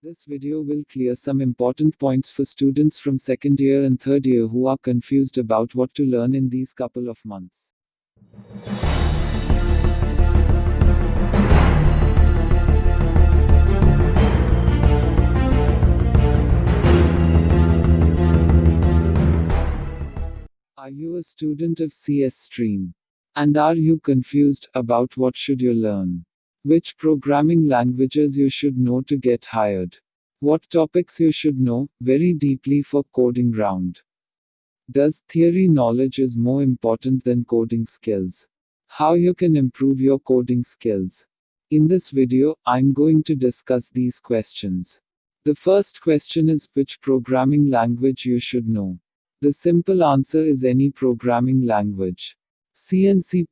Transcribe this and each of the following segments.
This video will clear some important points for students from second year and third year who are confused about what to learn in these couple of months. Are you a student of CS stream? And are you confused about what should you learn? Which programming languages you should know to get hired? What topics you should know very deeply for coding round? Does theory knowledge is more important than coding skills? How you can improve your coding skills? In this video, I'm going to discuss these questions. The first question is which programming language you should know. The simple answer is any programming language. C and C++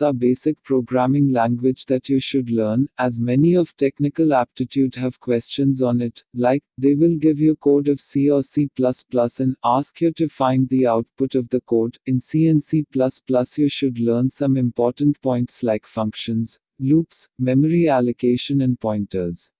are basic programming language that you should learn, as many of technical aptitude have questions on it, like, they will give you code of C or C++ and ask you to find the output of the code. In C and C++ you should learn some important points like functions, loops, memory allocation and pointers.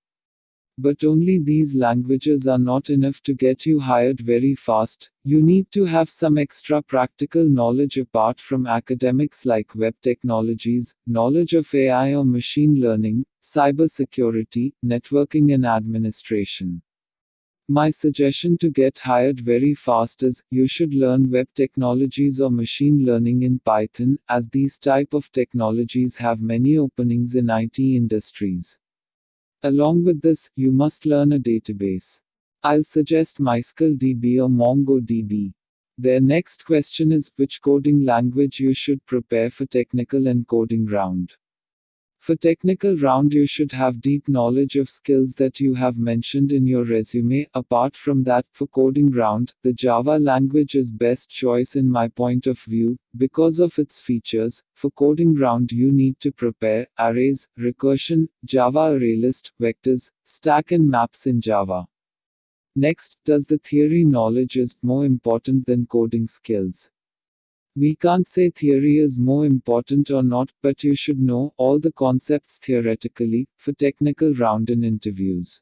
But only these languages are not enough to get you hired very fast. You need to have some extra practical knowledge apart from academics like web technologies, knowledge of AI or machine learning, cybersecurity, networking and administration. My suggestion to get hired very fast is, you should learn web technologies or machine learning in Python, as these type of technologies have many openings in IT industries. Along with this, you must learn a database. I'll suggest MySQLDB or MongoDB. Their next question is which coding language you should prepare for technical and coding round. For technical round you should have deep knowledge of skills that you have mentioned in your resume. Apart from that, for coding round, the Java language is best choice in my point of view, because of its features. For coding round you need to prepare arrays, recursion, Java ArrayList, vectors, stack and maps in Java. Next, does the theory knowledge is more important than coding skills? We can't say theory is more important or not, but you should know all the concepts theoretically, for technical round in interviews.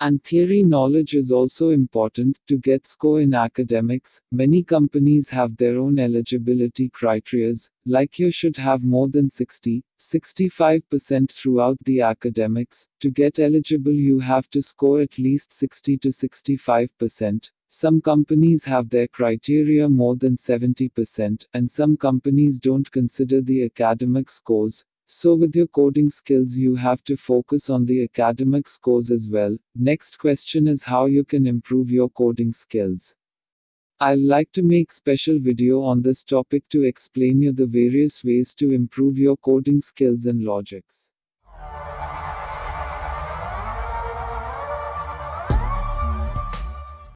And theory knowledge is also important to get score in academics. Many companies have their own eligibility criterias, like you should have more than 60-65% throughout the academics. To get eligible, you have to score at least 60 to 65%. Some companies have their criteria more than 70%, and some companies don't consider the academic scores. So with your coding skills you have to focus on the academic scores as well. Next question is how you can improve your coding skills. I'd like to make special video on this topic to explain you the various ways to improve your coding skills and logics.